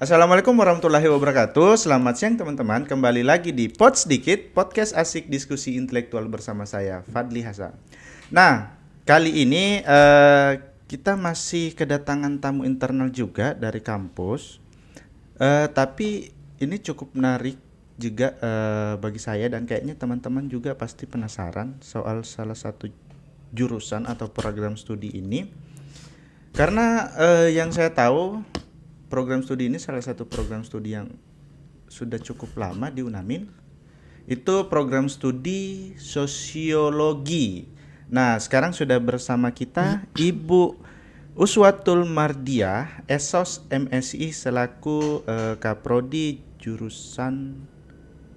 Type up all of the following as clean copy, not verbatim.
Assalamualaikum warahmatullahi wabarakatuh. Selamat siang teman-teman. Kembali lagi di Pod Sedikit, podcast asik diskusi intelektual bersama saya, Fadli Hasan. Nah, kali ini kita masih kedatangan tamu internal juga dari kampus. Tapi ini cukup menarik juga bagi saya dan kayaknya teman-teman juga pasti penasaran soal salah satu jurusan atau program studi ini. Karena yang saya tahu program studi ini salah satu program studi yang sudah cukup lama di UNAMIN. Itu program studi sosiologi. Nah, sekarang sudah bersama kita Ibu Uswatul Mardiah, Esos MSI selaku Kaprodi jurusan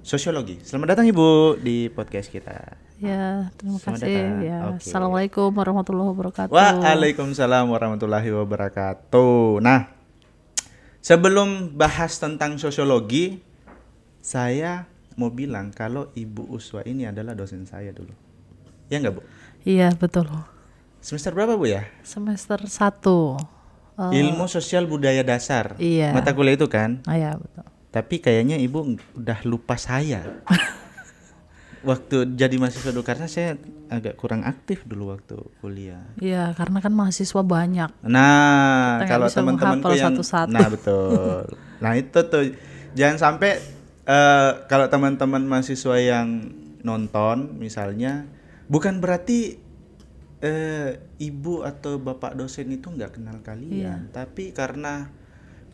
sosiologi. Selamat datang Ibu di podcast kita. Ya, terima Selamat kasih. datang. Ya, Oke. Assalamualaikum warahmatullahi wabarakatuh. Waalaikumsalam warahmatullahi wabarakatuh. Nah, sebelum bahas tentang sosiologi, saya mau bilang kalau Ibu Uswa ini adalah dosen saya dulu. Ya nggak, Bu? Iya, betul. Semester berapa, Bu ya? Semester 1. Ilmu Sosial Budaya Dasar. Iya. Mata kuliah itu kan? Ya, betul. Tapi kayaknya Ibu udah lupa saya. Waktu jadi mahasiswa dulu, karena saya agak kurang aktif dulu waktu kuliah. Iya, karena kan mahasiswa banyak. Nah, Kita nggak kalau bisa teman-temanku menghafal yang satu-satu. Nah, betul. Nah, itu tuh jangan sampai kalau teman-teman mahasiswa yang nonton misalnya, bukan berarti ibu atau bapak dosen itu nggak kenal kalian, tapi karena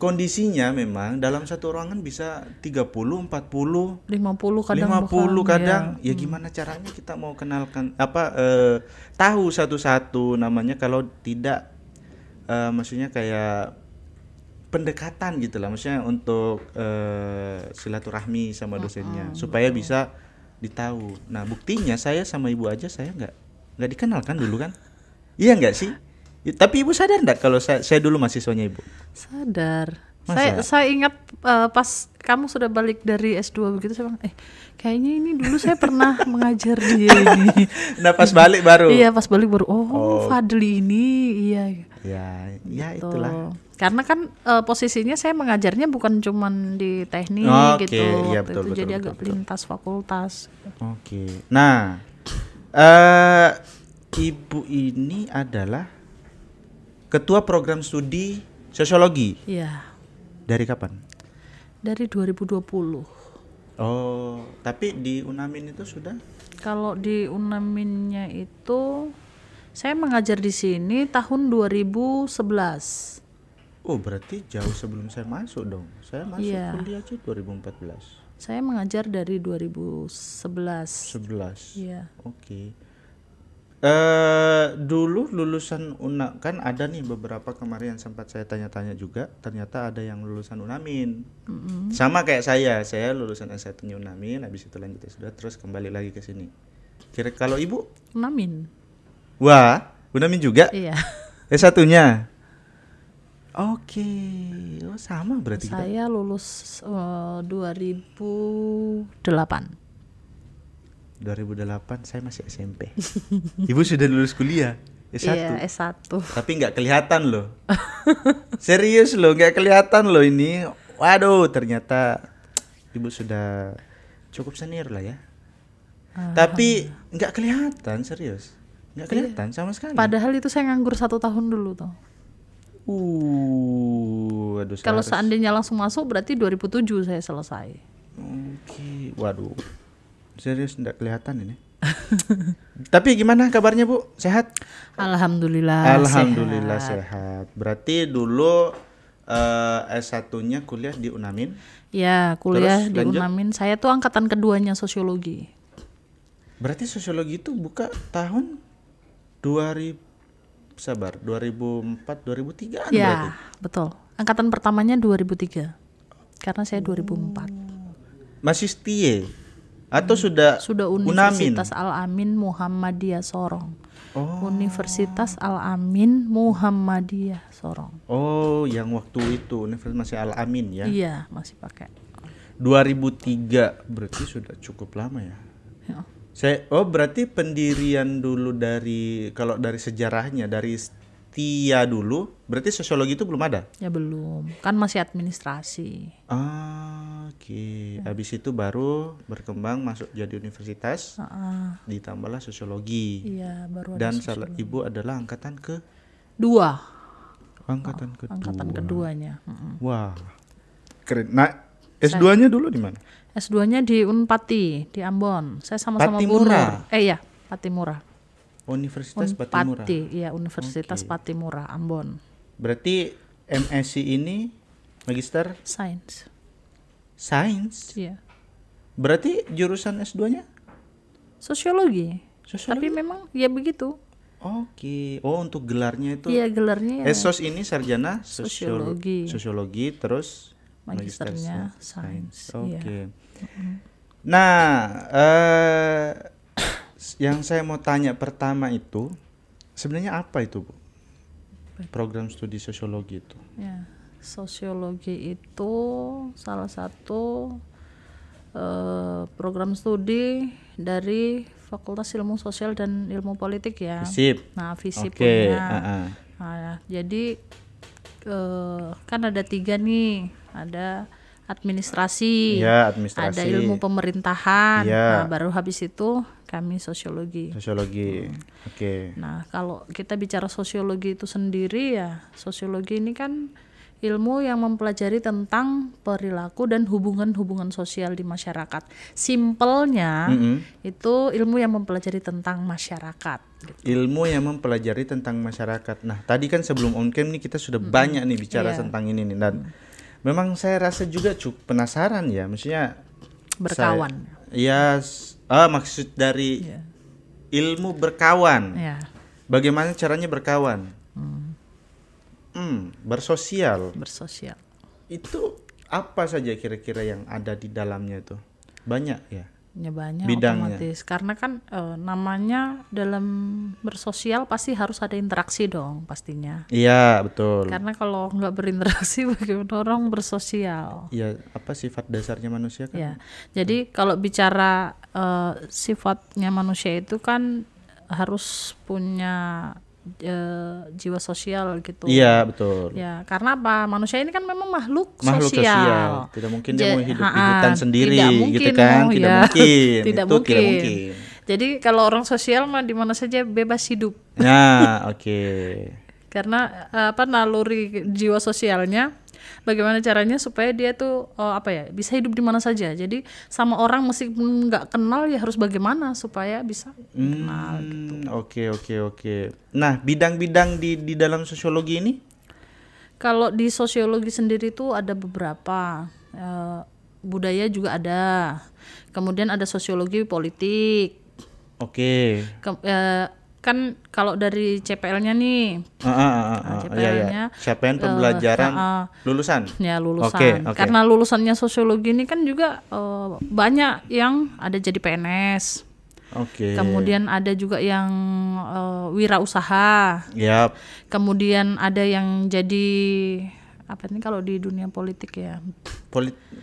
kondisinya memang dalam satu ruangan bisa 30, 40, 50 kadang 50 bahkan, kadang. ya. Ya gimana caranya kita mau kenalkan tahu satu-satu namanya kalau tidak maksudnya kayak pendekatan gitu lah, maksudnya untuk silaturahmi sama dosennya supaya bisa ditahu. Nah, buktinya saya sama ibu aja saya nggak dikenal kan dulu kan. Iya nggak sih? Tapi ibu sadar nggak kalau saya dulu mahasiswanya ibu? Sadar. Masa? Saya ingat pas kamu sudah balik dari S2 begitu, saya bilang, kayaknya ini dulu saya pernah mengajar dia ini. Nah, pas balik baru. Iya, pas balik baru, Fadli ini, iya. Ya Gitu. itulah. Karena kan posisinya saya mengajarnya bukan cuman di teknik Oke, gitu. iya, Waktu betul, itu betul, jadi betul, agak betul. lintas fakultas. Oke. Nah, ibu ini adalah ketua program studi sosiologi. Iya, Dari kapan? dari 2020. Oh, tapi di UNAMIN itu sudah? Kalau di UNAMIN-nya itu saya mengajar di sini tahun 2011. Oh, berarti jauh sebelum saya masuk dong. Saya masuk Iya. kuliah aja 2014. Saya mengajar dari 2011. 11. Iya. Oke. Dulu lulusan kan ada nih beberapa kemarin yang sempat saya tanya-tanya juga, ternyata ada yang lulusan UNAMIN. Sama kayak saya lulusan S1-nya UNAMIN, habis itu lanjut S2 terus kembali lagi ke sini. Kira kalau ibu? UNAMIN. Wah, UNAMIN juga? Iya. S1-nya? Oke, oh sama berarti kita. Saya lulus 2008. 2008 saya masih SMP. Ibu sudah lulus kuliah S1. Iya, S1. Tapi nggak kelihatan loh. Serius loh, nggak kelihatan loh ini. Waduh, ternyata ibu sudah cukup senior lah ya. Tapi nggak kelihatan, serius. Nggak kelihatan sama sekali. Padahal itu saya nganggur 1 tahun dulu tuh. Aduh. Kalau seandainya langsung masuk berarti 2007 saya selesai. Oke, waduh. Serius nggak kelihatan ini. Tapi gimana kabarnya Bu? Sehat? Alhamdulillah. Alhamdulillah sehat. Berarti dulu S1-nya kuliah di UNAMIN? Ya, kuliah Terus di lanjut? UNAMIN. Saya tuh angkatan keduanya sosiologi. Berarti sosiologi itu buka tahun 2004, 2003 berarti? Ya, betul. Angkatan pertamanya 2003. Karena saya 2004. Masih setie? Atau sudah UNAMIN? Universitas Al-Amin Muhammadiyah Sorong. Oh. Universitas Al-Amin Muhammadiyah Sorong. Oh, yang waktu itu Universitas masih Al-Amin ya? Iya, masih pakai. 2003 berarti sudah cukup lama ya? Ya. Berarti pendirian dulu dari, kalau dari sejarahnya, dari Muhammadiyah dulu, berarti sosiologi itu belum ada. Ya belum, kan masih administrasi. Oke. Habis itu baru berkembang masuk jadi universitas, ditambahlah sosiologi. Iya, baru ada Dan salah ibu adalah angkatan dua, angkatan kedua. angkatan keduanya. Wah, keren. Nah, S2-nya dulu di mana? S2-nya di Unpati di Ambon. Saya sama-sama Patimura. Bunur. Iya, Patimura. Universitas Patimura. Unpati, iya Universitas Patimura Ambon. Berarti MSc ini Magister Sains. Sains. Iya. Berarti jurusan S2-nya Sosiologi. Sosiologi? Tapi memang ya begitu. Oke. Oh, untuk gelarnya itu. Iya, gelarnya ya SOS ini sarjana Sosiologi. Sosiologi terus Magisternya Magister Sains. Oke. Iya. Nah, yang saya mau tanya pertama itu sebenarnya apa itu, Bu? Program studi sosiologi itu. Ya, sosiologi itu salah satu program studi dari Fakultas Ilmu Sosial dan Ilmu Politik ya. FISIP. Nah, FISIP Oke, punya. Nah, jadi kan ada 3 nih, ada administrasi, Ya, administrasi. ada ilmu pemerintahan. Ya. Nah, baru habis itu kami sosiologi. Sosiologi. Oke. Nah, kalau kita bicara sosiologi itu sendiri ya, sosiologi ini kan ilmu yang mempelajari tentang perilaku dan hubungan-hubungan sosial di masyarakat. Simpelnya itu ilmu yang mempelajari tentang masyarakat. Gitu. Ilmu yang mempelajari tentang masyarakat. Nah, tadi kan sebelum on cam nih kita sudah banyak nih bicara tentang ini nih, dan memang saya rasa juga cukup penasaran ya, maksudnya Berkawan. Maksud dari ilmu berkawan. Ya. Bagaimana caranya berkawan? Bersosial. Bersosial. Itu apa saja kira-kira yang ada di dalamnya itu? Banyak ya? Ya banyak Bidangnya. otomatis. Karena kan namanya dalam bersosial pasti harus ada interaksi dong pastinya. Iya, betul. Karena kalau nggak berinteraksi bagaimana orang bersosial? Ya, apa sifat dasarnya manusia kan? Ya, jadi kalau bicara sifatnya manusia itu kan harus punya jiwa sosial gitu. Iya, betul. Ya, karena apa? Manusia ini kan memang makhluk Makhluk sosial. Tidak mungkin dia mau hidup di hutan sendiri tidak mungkin, gitu kan? Tidak mungkin. Tidak Itu mungkin. tidak mungkin. Jadi kalau orang sosial mah di mana saja bebas hidup. Nah, oke. Karena naluri jiwa sosialnya bagaimana caranya supaya dia tuh bisa hidup di mana saja. Jadi sama orang meskipun nggak kenal ya harus bagaimana supaya bisa kenal gitu. Oke. Nah, bidang-bidang di dalam sosiologi ini? Kalau di sosiologi sendiri tuh ada beberapa, budaya juga ada, kemudian ada sosiologi politik. Oke. Kan kalau dari CPL-nya nih, CPL-nya CPN pembelajaran lulusan. Ya lulusan. Oke. Karena lulusannya sosiologi ini kan juga banyak yang ada jadi PNS. Oke. Kemudian ada juga yang wirausaha. Yap. Kemudian ada yang jadi apa nih kalau di dunia politik ya?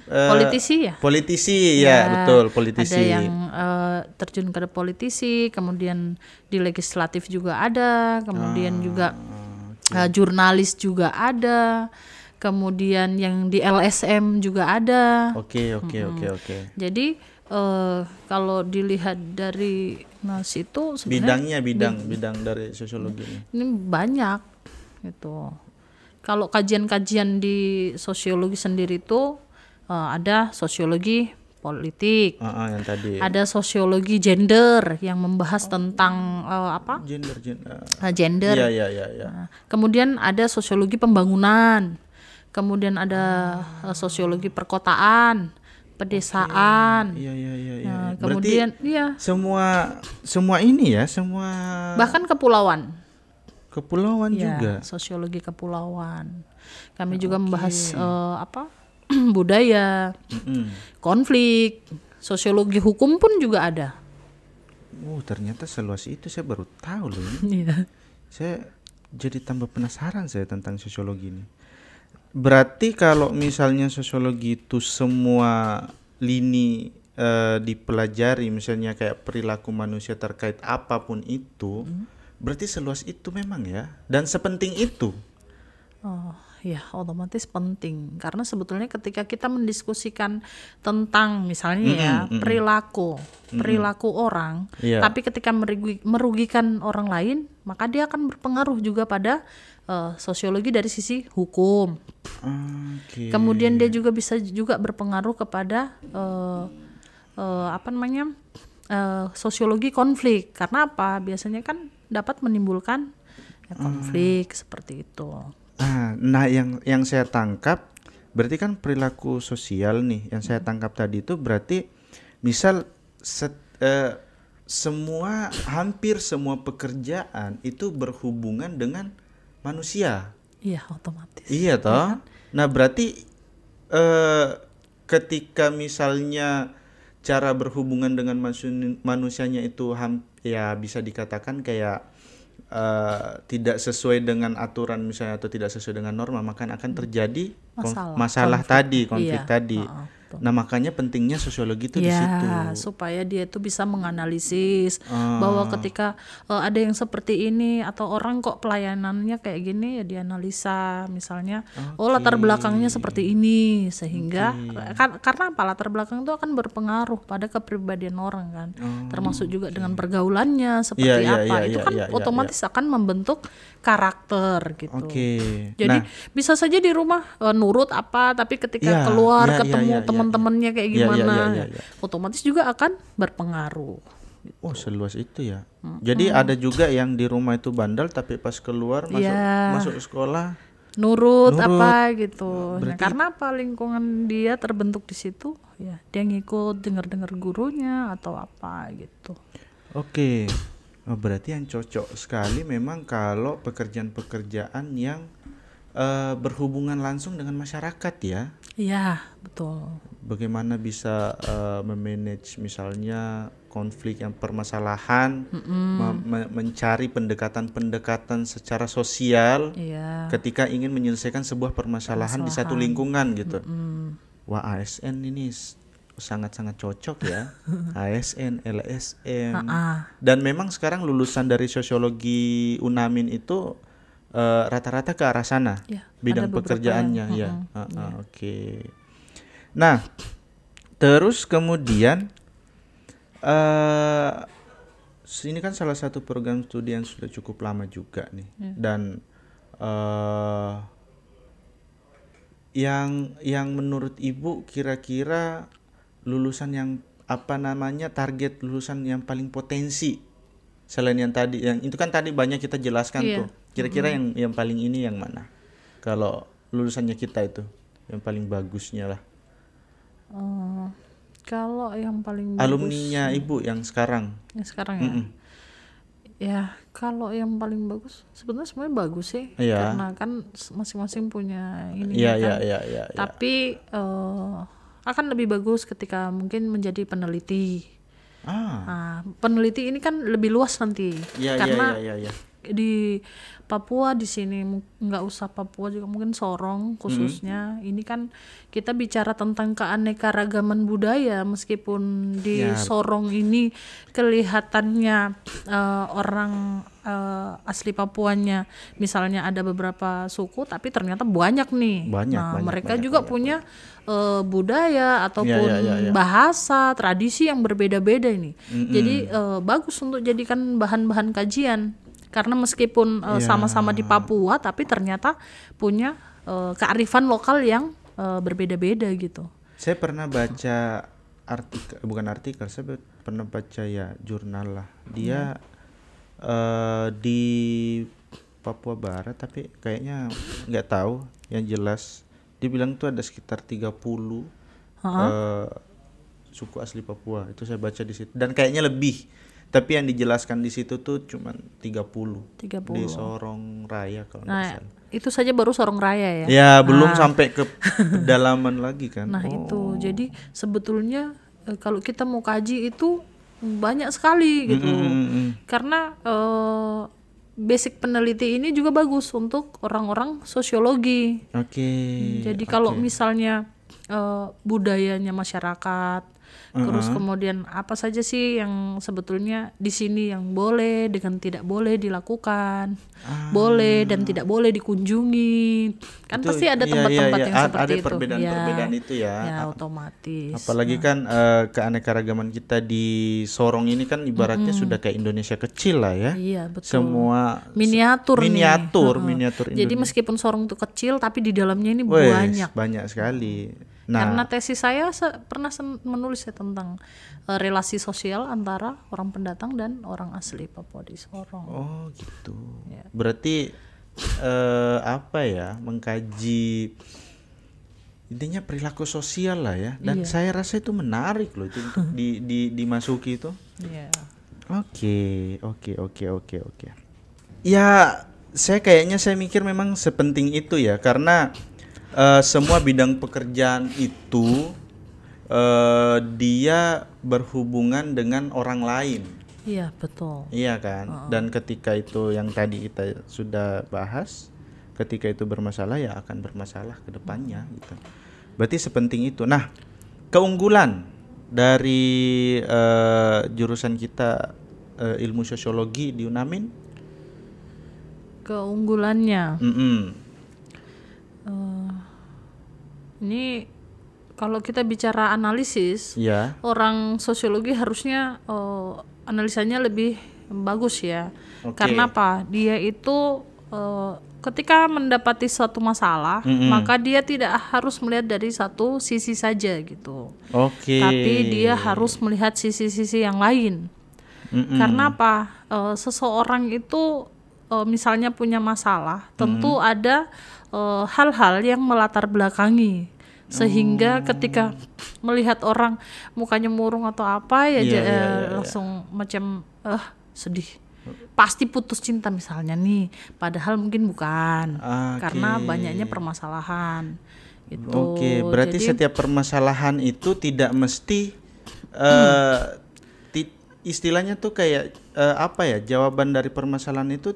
Politisi ya? Politisi ya, betul, politisi. Ada yang terjun ke politisi, kemudian di legislatif juga ada, kemudian juga jurnalis juga ada, kemudian yang di LSM juga ada. Oke. Jadi kalau dilihat dari situ sebenarnya bidang dari sosiologi ini banyak gitu. Kalau kajian-kajian di sosiologi sendiri itu ada sosiologi politik, yang tadi. ada sosiologi gender yang membahas tentang gender. Iya. Kemudian ada sosiologi pembangunan, kemudian ada sosiologi perkotaan, pedesaan. Iya. Kemudian berarti semua ini ya, semua bahkan kepulauan juga. Sosiologi kepulauan. Kami juga membahas budaya, konflik, sosiologi hukum pun juga ada. Ternyata seluas itu, saya baru tahu loh ini. Iya. Saya jadi tambah penasaran saya tentang sosiologi ini. Berarti kalau misalnya sosiologi itu semua lini dipelajari, misalnya kayak perilaku manusia terkait apapun itu, Berarti seluas itu memang ya, dan sepenting itu. Oh, ya otomatis penting karena sebetulnya ketika kita mendiskusikan tentang misalnya ya perilaku orang, Iya. tapi ketika merugikan orang lain, maka dia akan berpengaruh juga pada sosiologi dari sisi hukum. Oke. Kemudian dia juga bisa juga berpengaruh kepada sosiologi konflik. Karena apa? Biasanya kan dapat menimbulkan konflik seperti itu. Nah, yang saya tangkap berarti kan perilaku sosial nih. Yang saya tangkap tadi itu berarti misal hampir semua pekerjaan itu berhubungan dengan manusia. Iya, otomatis. Iya toh. Nah, berarti ketika misalnya cara berhubungan dengan manusianya itu ya bisa dikatakan kayak tidak sesuai dengan aturan misalnya atau tidak sesuai dengan norma, maka akan terjadi masalah tadi, konflik tadi. Nah, makanya pentingnya sosiologi itu di situ. Supaya dia itu bisa menganalisis bahwa ketika ada yang seperti ini atau orang kok pelayanannya kayak gini, ya dianalisa misalnya latar belakangnya seperti ini sehingga karena apa, latar belakang itu akan berpengaruh pada kepribadian orang kan, termasuk juga dengan pergaulannya seperti itu kan otomatis akan membentuk karakter gitu. Jadi bisa saja di rumah nurut apa, tapi ketika keluar ketemu teman-temannya kayak gimana, otomatis juga akan berpengaruh. Gitu. Oh, seluas itu ya. Jadi ada juga yang di rumah itu bandel, tapi pas keluar masuk sekolah nurut apa gitu. Nah, karena apa, lingkungan dia terbentuk di situ, ya dia ngikut dengar-dengar gurunya atau apa gitu. Oke. Oh, berarti yang cocok sekali memang kalau pekerjaan-pekerjaan yang berhubungan langsung dengan masyarakat ya. Iya, betul. Bagaimana bisa memanage misalnya konflik yang permasalahan, mencari pendekatan-pendekatan secara sosial ketika ingin menyelesaikan sebuah permasalahan di satu lingkungan gitu. Wah, ASN ini sangat-sangat cocok ya. ASN, LSM. Dan memang sekarang lulusan dari sosiologi UNAMIN itu rata-rata ke arah sana bidang pekerjaannya ya. Oke. Nah, terus kemudian ini kan salah satu program studi yang sudah cukup lama juga nih. Dan yang menurut Ibu kira-kira lulusan yang target lulusan yang paling potensi selain yang tadi, yang itu kan tadi banyak kita jelaskan tuh. Kira-kira yang paling ini yang mana? Kalau lulusannya kita itu yang paling bagusnya lah. Kalau yang paling alumninya Ibu yang sekarang. Yang sekarang ya. Ya, kalau yang paling bagus sebenarnya semuanya bagus sih. Karena kan masing-masing punya ini kan. Tapi akan lebih bagus ketika mungkin menjadi peneliti. Peneliti ini kan lebih luas nanti. Karena di Papua, di sini nggak usah Papua juga, mungkin Sorong khususnya, ini kan kita bicara tentang keanekaragaman budaya. Meskipun di Sorong ini kelihatannya orang asli Papuanya misalnya ada beberapa suku, tapi ternyata banyak nih. Mereka juga punya budaya ataupun bahasa, tradisi yang berbeda-beda ini. Jadi bagus untuk jadikan bahan-bahan kajian. Karena meskipun sama-sama di Papua, tapi ternyata punya kearifan lokal yang berbeda-beda gitu. Saya pernah baca artikel, saya pernah baca jurnal lah. Dia di Papua Barat, tapi kayaknya nggak tahu. Yang jelas dia bilang tuh ada sekitar 30 suku asli Papua. Itu saya baca di situ. Dan kayaknya lebih. Tapi yang dijelaskan di situ tuh cuma 30. Di Sorong Raya kalau nggak salah. Itu saja baru Sorong Raya ya. Ya, belum sampai ke pedalaman lagi kan. Itu. Jadi sebetulnya kalau kita mau kaji itu banyak sekali gitu. Karena basic peneliti ini juga bagus untuk orang-orang sosiologi. Jadi kalau misalnya budayanya masyarakat, Terus kemudian apa saja sih yang sebetulnya di sini yang boleh dengan tidak boleh dilakukan, boleh dan tidak boleh dikunjungi. Kan Itu, pasti ada iya, tempat-tempat iya, yang iya. seperti Ada itu. perbedaan-perbedaan Ya, itu ya. ya otomatis. Apalagi kan keanekaragaman kita di Sorong ini kan ibaratnya sudah kayak Indonesia kecil lah ya. Iya betul. Semua Miniatur nih. miniatur Jadi Indonesia. meskipun Sorong itu kecil, tapi di dalamnya ini Wes, banyak. banyak sekali. Karena Nah, tesis saya pernah menulis ya tentang relasi sosial antara orang pendatang dan orang asli Papua di Sorong. oh gitu. Ya. Berarti apa ya, mengkaji intinya perilaku sosial lah ya. Dan saya rasa itu menarik loh itu untuk dimasuki itu. Iya. Oke. Ya, saya mikir memang sepenting itu ya, karena semua bidang pekerjaan itu dia berhubungan dengan orang lain. Iya, betul. Iya kan? Dan ketika itu yang tadi kita sudah bahas, ketika itu bermasalah ya akan bermasalah ke depannya gitu. Berarti sepenting itu. Nah, keunggulan dari jurusan kita ilmu sosiologi di UNAMIN, Keunggulannya mm-mm. ini kalau kita bicara analisis, Ya, orang sosiologi harusnya analisanya lebih bagus ya. Oke. Karena apa? Dia itu ketika mendapati suatu masalah, maka dia tidak harus melihat dari satu sisi saja gitu. oke. Tapi dia harus melihat sisi-sisi yang lain. Karena apa? Seseorang itu misalnya punya masalah, tentu ada hal-hal yang melatar belakangi. Sehingga ketika melihat orang mukanya murung atau apa ya, langsung macam sedih. Pasti putus cinta misalnya nih, padahal mungkin bukan. Karena banyaknya permasalahan. Gitu. Oke, berarti Jadi, setiap permasalahan itu tidak mesti istilahnya tuh kayak apa ya? Jawaban dari permasalahan itu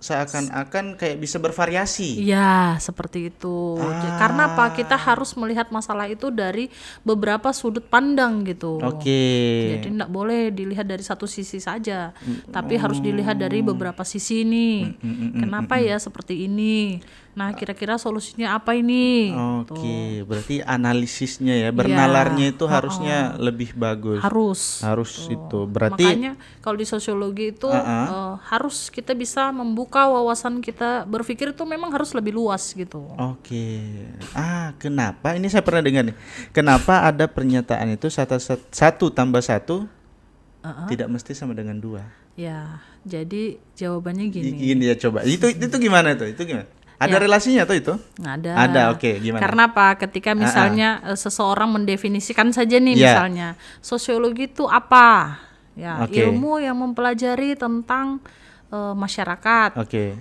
seakan-akan kayak bisa bervariasi. iya, seperti itu. Karena apa? Kita harus melihat masalah itu dari beberapa sudut pandang gitu. Oke. Jadi tidak boleh dilihat dari satu sisi saja, tapi harus dilihat dari beberapa sisi nih. Kenapa ya seperti ini? Nah, kira-kira solusinya apa ini? Oke, berarti analisisnya ya, bernalarnya itu harusnya lebih bagus. Harus itu. Berarti Makanya kalau di sosiologi itu harus kita bisa membuka wawasan kita berpikir itu memang harus lebih luas gitu. oke. Kenapa? Ini saya pernah dengar nih. Kenapa ada pernyataan itu satu tambah satu tidak mesti sama dengan 2? Ya, jadi jawabannya gini. Gini ya, coba. Itu gimana tuh? Itu gimana? Ada relasinya tuh itu? Ada. Ada, oke. Gimana? Karena apa? Ketika misalnya seseorang mendefinisikan saja nih misalnya, sosiologi itu apa? Ya, ilmu yang mempelajari tentang masyarakat. Oke.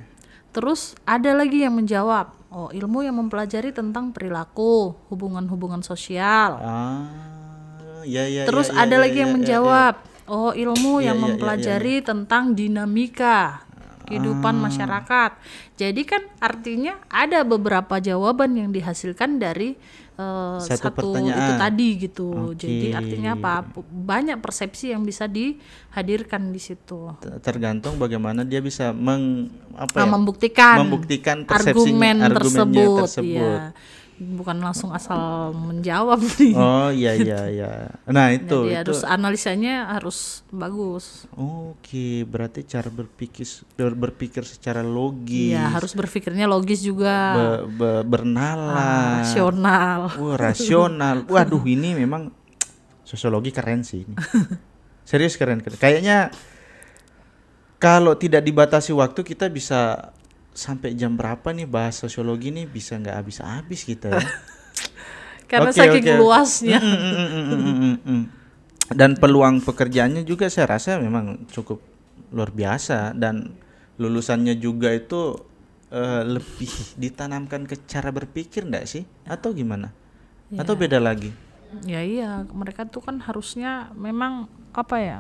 Terus ada lagi yang menjawab, ilmu yang mempelajari tentang perilaku, hubungan-hubungan sosial. Terus ada lagi yang menjawab, ilmu yang mempelajari tentang dinamika kehidupan masyarakat. Jadi kan artinya ada beberapa jawaban yang dihasilkan dari satu pertanyaan itu tadi gitu. Jadi artinya apa? Banyak persepsi yang bisa dihadirkan di situ. Tergantung bagaimana dia bisa membuktikan persepsinya, argumennya tersebut. Iya. Bukan langsung asal menjawab nih. Oh iya. Nah itu. Jadi harus analisanya harus bagus. Oke, berarti cara berpikir secara logis. Iya, harus berpikirnya logis juga. Bernalar. Rasional. Rasional. Waduh, ini memang sosiologi keren sih. Serius keren. Kayaknya kalau tidak dibatasi waktu kita bisa sampai jam berapa nih bahas sosiologi nih, bisa nggak habis-habis kita ya. Karena saking luasnya. Dan peluang pekerjaannya juga saya rasa memang cukup luar biasa, dan lulusannya juga itu lebih ditanamkan ke cara berpikir enggak sih? Atau gimana? Atau beda lagi? Ya iya, mereka tuh kan harusnya memang apa ya?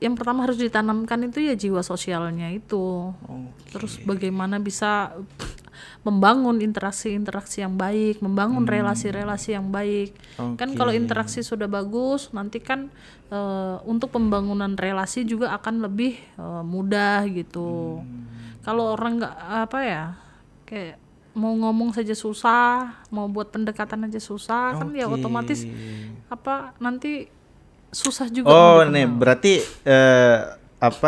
Yang pertama harus ditanamkan itu ya jiwa sosialnya itu. Terus bagaimana bisa membangun interaksi-interaksi yang baik, membangun relasi-relasi yang baik. Kan kalau interaksi sudah bagus, nanti kan untuk pembangunan relasi juga akan lebih mudah gitu. Kalau orang nggak kayak mau ngomong saja susah, mau buat pendekatan aja susah, kan ya otomatis nanti susah juga. Nih berarti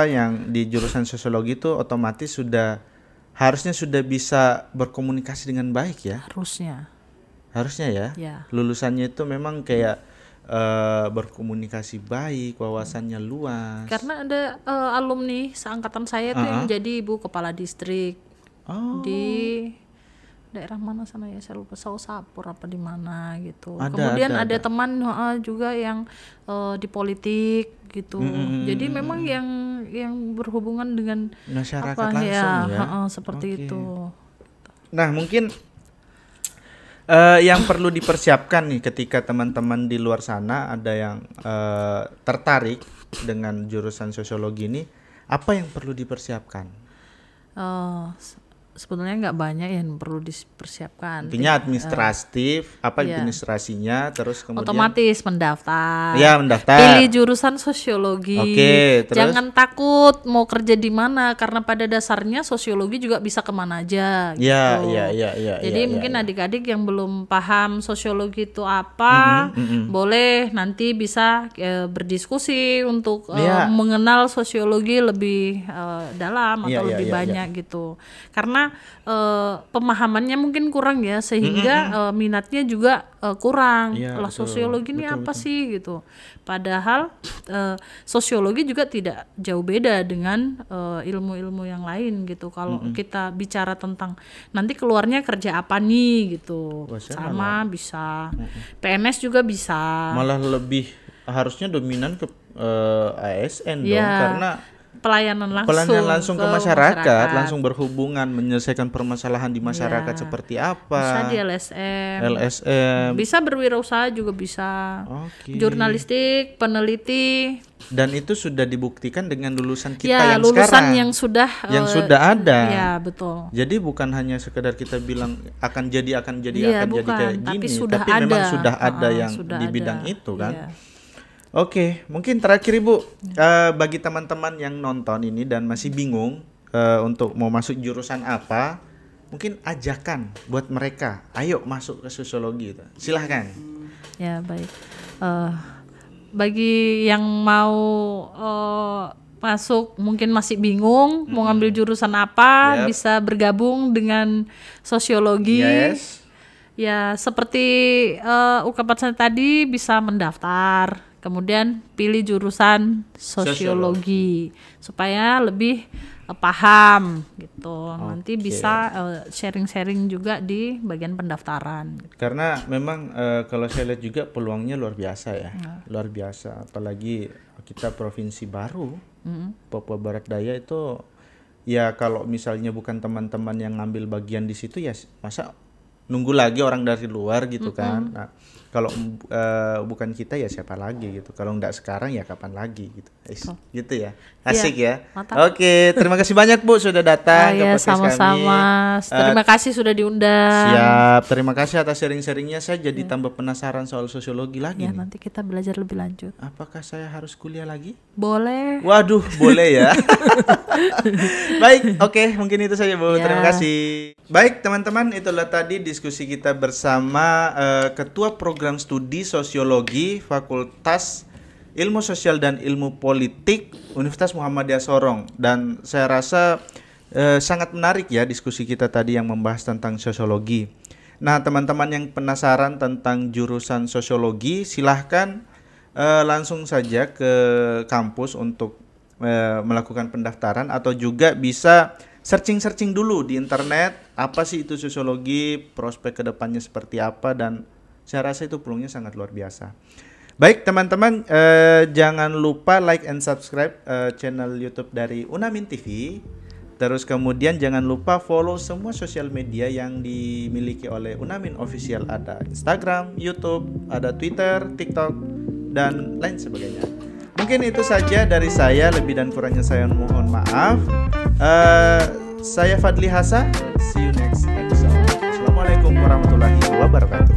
yang di jurusan sosiologi itu otomatis harusnya sudah bisa berkomunikasi dengan baik ya? Harusnya ya. Lulusannya itu memang kayak berkomunikasi baik, wawasannya luas. Karena ada alumni seangkatan saya tuh yang jadi ibu kepala distrik di daerah mana sana ya, saya lupa, Sapur apa di mana gitu. Kemudian ada teman juga yang di politik gitu. Jadi memang yang berhubungan dengan masyarakat langsung seperti itu. Nah, mungkin yang perlu dipersiapkan nih ketika teman-teman di luar sana ada yang tertarik dengan jurusan sosiologi ini, apa yang perlu dipersiapkan? Sebetulnya nggak banyak yang perlu dipersiapkan. Intinya administratif, administrasinya, terus kemudian otomatis mendaftar. Ya, mendaftar. Pilih jurusan sosiologi. Terus? Jangan takut mau kerja di mana, karena pada dasarnya sosiologi juga bisa kemana aja. Gitu. Jadi mungkin adik-adik yang belum paham sosiologi itu apa, boleh nanti bisa berdiskusi untuk mengenal sosiologi lebih dalam atau lebih banyak gitu. Karena pemahamannya mungkin kurang ya, sehingga minatnya juga kurang. Lah sosiologi ini apa sih gitu. Padahal sosiologi juga tidak jauh beda dengan ilmu-ilmu yang lain gitu. Kalau kita bicara tentang nanti keluarnya kerja apa nih gitu, sama bisa. PNS juga bisa. Malah lebih harusnya dominan ke ASN dong, karena pelayanan langsung ke masyarakat, langsung berhubungan, menyelesaikan permasalahan di masyarakat seperti apa. Bisa di LSM. Bisa berwirausaha juga bisa. Jurnalistik, peneliti. Dan itu sudah dibuktikan dengan lulusan kita yang lulusan sekarang. yang sudah ada. Ya, betul. Jadi bukan hanya sekedar kita bilang akan jadi kayak gini, tapi memang sudah ada yang di bidang itu kan. Oke, mungkin terakhir Ibu, bagi teman-teman yang nonton ini dan masih bingung untuk mau masuk jurusan apa, mungkin ajakan buat mereka, ayo masuk ke sosiologi itu. Silahkan. Ya, baik. Bagi yang mau masuk mungkin masih bingung mau ngambil jurusan apa, bisa bergabung dengan sosiologi. Ya, seperti ungkapan saya tadi, bisa mendaftar. Kemudian pilih jurusan sosiologi supaya lebih paham gitu. Nanti bisa sharing-sharing juga di bagian pendaftaran. Karena memang kalau saya lihat juga peluangnya luar biasa ya. Luar biasa, apalagi kita provinsi baru, Papua Barat Daya itu ya, kalau misalnya bukan teman-teman yang ngambil bagian di situ ya masa nunggu lagi orang dari luar gitu kan. Nah, kalau bukan kita ya siapa lagi gitu. Kalau nggak sekarang ya kapan lagi gitu. Gitu ya. Asik ya. Oke, terima kasih banyak Bu sudah datang ke podcast sama-sama. kami. Terima kasih sudah diundang. Siap. Terima kasih atas sharing-sharingnya. Saya jadi tambah penasaran soal sosiologi lagi nih. Nanti kita belajar lebih lanjut. Apakah saya harus kuliah lagi? Boleh. Waduh, boleh ya. Baik, oke, mungkin itu saja Bu. Terima kasih. Baik, teman-teman, itulah tadi diskusi kita bersama Ketua Program Studi Sosiologi Fakultas Ilmu Sosial dan Ilmu Politik Universitas Muhammadiyah Sorong. Dan saya rasa sangat menarik ya diskusi kita tadi yang membahas tentang sosiologi. Nah, teman-teman yang penasaran tentang jurusan sosiologi, silahkan langsung saja ke kampus untuk melakukan pendaftaran, atau juga bisa searching dulu di internet apa sih itu sosiologi, prospek kedepannya seperti apa, dan saya rasa itu peluangnya sangat luar biasa. Baik teman-teman, jangan lupa like and subscribe channel YouTube dari Unamin TV. Terus kemudian jangan lupa follow semua sosial media yang dimiliki oleh Unamin Official. Ada Instagram, YouTube, ada Twitter, TikTok, dan lain sebagainya. Mungkin itu saja dari saya, lebih dan kurangnya saya mohon maaf. Saya Fadli Hasan. See you next episode. Assalamualaikum warahmatullahi wabarakatuh.